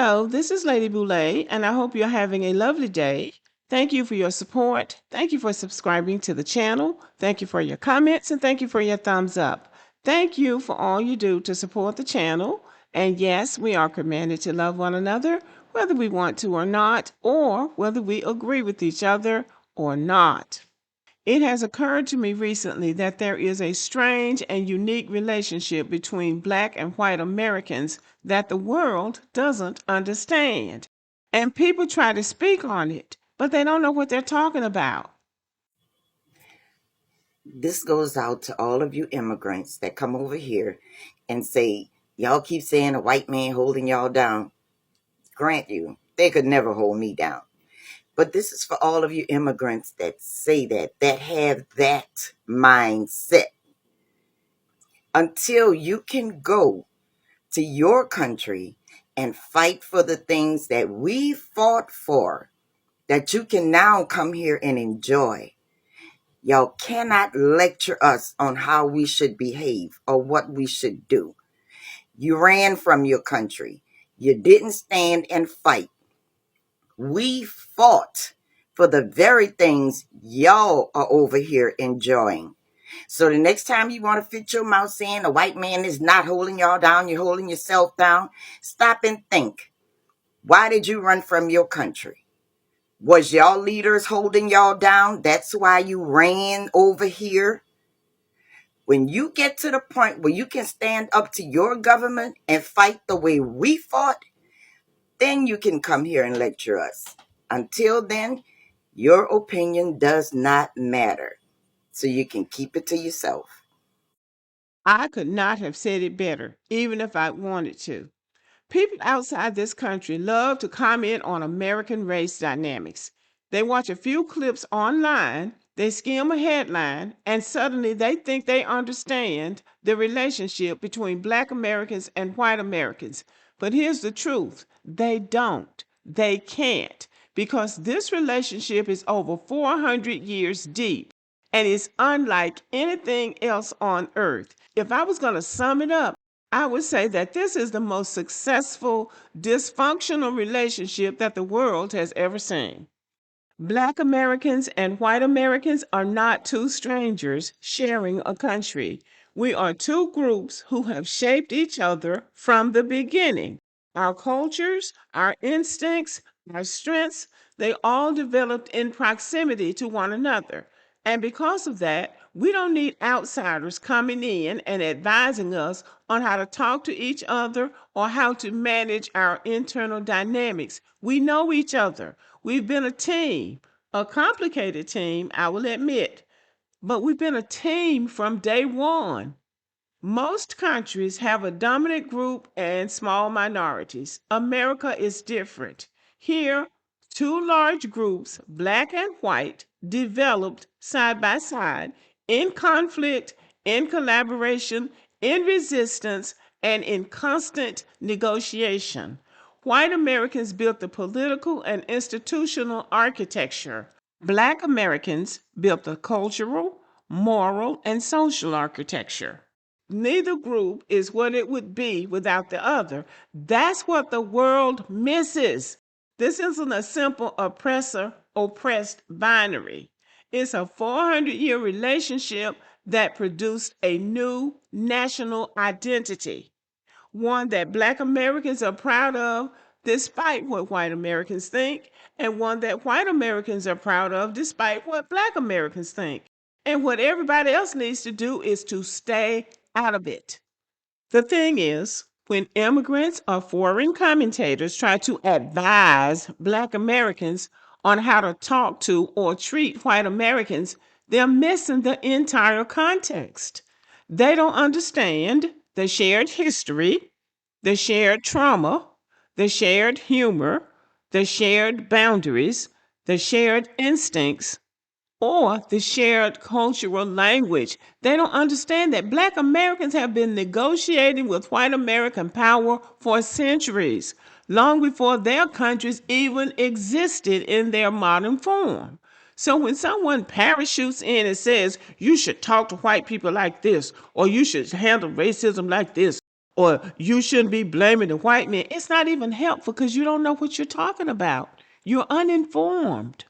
Hello, this is Lady Boulay, and I hope you're having a lovely day. Thank you for your support. Thank you for subscribing to the channel. Thank you for your comments, and thank you for your thumbs up. Thank you for all you do to support the channel. And yes, we are commanded to love one another, whether we want to or not, or whether we agree with each other or not. It has occurred to me recently that there is a strange and unique relationship between Black and white Americans that the world doesn't understand. And people try to speak on it, but they don't know what they're talking about. This goes out to all of you immigrants that come over here and say, y'all keep saying a white man holding y'all down. Grant you, they could never hold me down. But this is for all of you immigrants that say that have that mindset. Until you can go to your country and fight for the things that we fought for, that you can now come here and enjoy. Y'all cannot lecture us on how we should behave or what we should do. You ran from your country. You didn't stand and fight. We fought for the very things y'all are over here enjoying. So the next time you want to fit your mouth saying a white man is not holding y'all down, you're holding yourself down, stop and think. Why did you run from your country? Was y'all leaders holding y'all down? That's why you ran over here? When you get to the point where you can stand up to your government and fight the way we fought, then you can come here and lecture us. Until then, your opinion does not matter. So you can keep it to yourself. I could not have said it better, even if I wanted to. People outside this country love to comment on American race dynamics. They watch a few clips online, they skim a headline, and suddenly they think they understand the relationship between Black Americans and white Americans. But here's the truth, they don't. They can't. Because this relationship is over 400 years deep and is unlike anything else on earth. If I was going to sum it up, I would say that this is the most successful dysfunctional relationship that the world has ever seen. Black Americans and white Americans are not two strangers sharing a country. We are two groups who have shaped each other from the beginning. Our cultures, our instincts, our strengths, they all developed in proximity to one another. And because of that, we don't need outsiders coming in and advising us on how to talk to each other or how to manage our internal dynamics. We know each other. We've been a team, a complicated team, I will admit, but we've been a team from day one. Most countries have a dominant group and small minorities. America is different. Here, two large groups, Black and white, developed side by side in conflict, in collaboration, in resistance, and in constant negotiation. White Americans built the political and institutional architecture. Black Americans built the cultural, moral, and social architecture. Neither group is what it would be without the other. That's what the world misses. This isn't a simple oppressor oppressed binary. It's a 400-year relationship that produced a new national identity, one that Black Americans are proud of despite what white Americans think, and one that white Americans are proud of despite what Black Americans think. And what everybody else needs to do is to stay out of it. The thing is, When immigrants or foreign commentators try to advise Black Americans on how to talk to or treat white Americans, they're missing the entire context. They don't understand the shared history, the shared trauma, the shared humor, the shared boundaries, the shared instincts, or the shared cultural language. They don't understand that Black Americans have been negotiating with white American power for centuries, long before their countries even existed in their modern form. So when someone parachutes in and says, you should talk to white people like this, or you should handle racism like this, or you shouldn't be blaming the white man, it's not even helpful because you don't know what you're talking about. You're uninformed.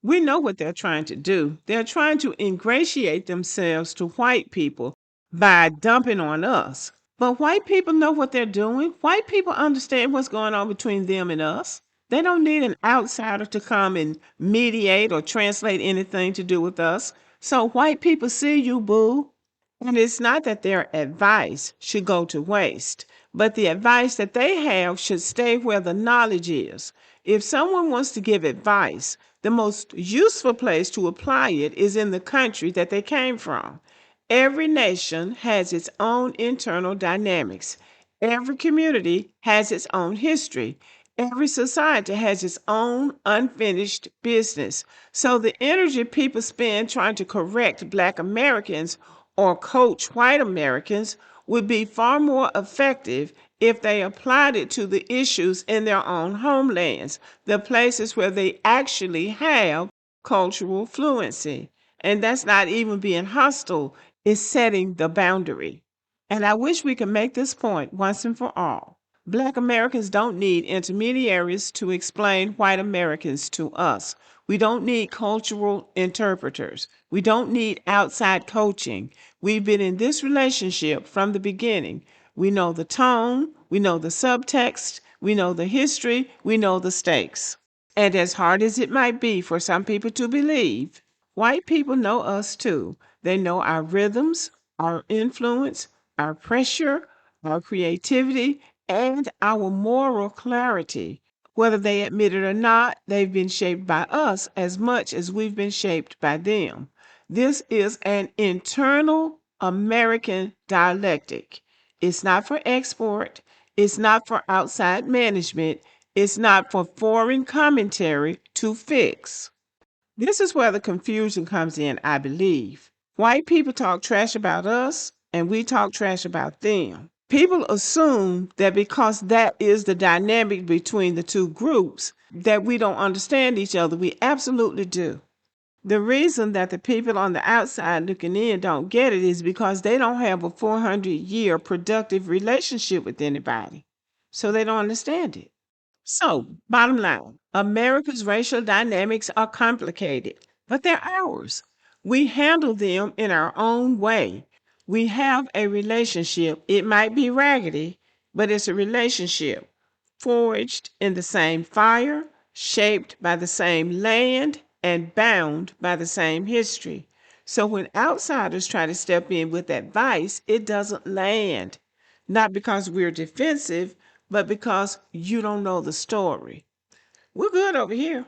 We know what they're trying to do. They're trying to ingratiate themselves to white people by dumping on us. But white people know what they're doing. White people understand what's going on between them and us. They don't need an outsider to come and mediate or translate anything to do with us. So white people see you, boo. And it's not that their advice should go to waste, but the advice that they have should stay where the knowledge is. If someone wants to give advice, the most useful place to apply it is in the country that they came from. Every nation has its own internal dynamics. Every community has its own history. Every society has its own unfinished business. So the energy people spend trying to correct Black Americans or coach white Americans would be far more effective if they applied it to the issues in their own homelands, the places where they actually have cultural fluency. And that's not even being hostile, it's setting the boundary. And I wish we could make this point once and for all. Black Americans don't need intermediaries to explain white Americans to us. We don't need cultural interpreters. We don't need outside coaching. We've been in this relationship from the beginning. We know the tone, we know the subtext, we know the history, we know the stakes. And as hard as it might be for some people to believe, white people know us too. They know our rhythms, our influence, our pressure, our creativity, and our moral clarity. Whether they admit it or not, they've been shaped by us as much as we've been shaped by them. This is an internal American dialectic. It's not for export, it's not for outside management, it's not for foreign commentary to fix. This is where the confusion comes in, I believe. White people talk trash about us, and we talk trash about them. People assume that because that is the dynamic between the two groups, that we don't understand each other. We absolutely do. The reason that the people on the outside looking in don't get it is because they don't have a 400-year productive relationship with anybody. So they don't understand it. So, bottom line, America's racial dynamics are complicated, but they're ours. We handle them in our own way. We have a relationship. It might be raggedy, but it's a relationship forged in the same fire, shaped by the same land, and bound by the same history. So when outsiders try to step in with advice, it doesn't land. Not because we're defensive, but because you don't know the story. We're good over here.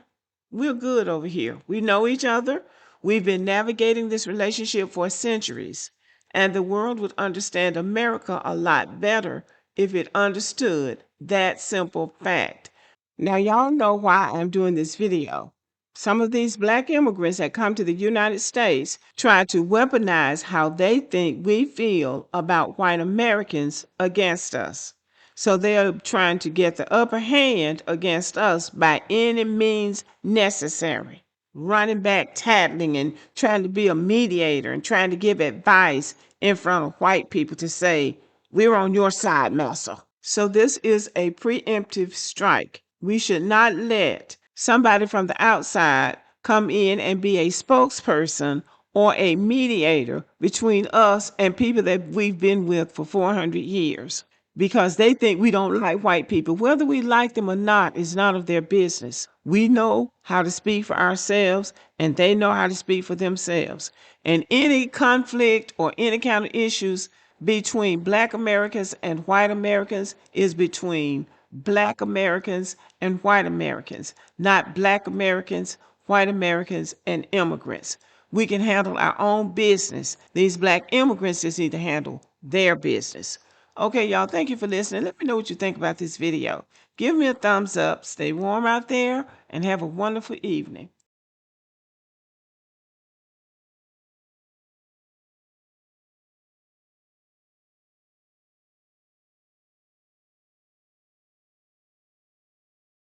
We're good over here. We know each other. We've been navigating this relationship for centuries. And the world would understand America a lot better if it understood that simple fact. Now, y'all know why I'm doing this video. Some of these Black immigrants that come to the United States try to weaponize how they think we feel about white Americans against us. So they're trying to get the upper hand against us by any means necessary. Running back, tattling, and trying to be a mediator and trying to give advice in front of white people to say, we're on your side, massa. So this is a preemptive strike. We should not let somebody from the outside come in and be a spokesperson or a mediator between us and people that we've been with for 400 years because they think we don't like white people. Whether we like them or not is none of their business. We know how to speak for ourselves, and they know how to speak for themselves. And any conflict or any kind of issues, between Black Americans and white Americans is between Black Americans and white Americans, not Black Americans, white Americans, and immigrants. We can handle our own business. These Black immigrants just need to handle their business. Okay, y'all, thank you for listening. Let me know what you think about this video. Give me a thumbs up. Stay warm out there and have a wonderful evening.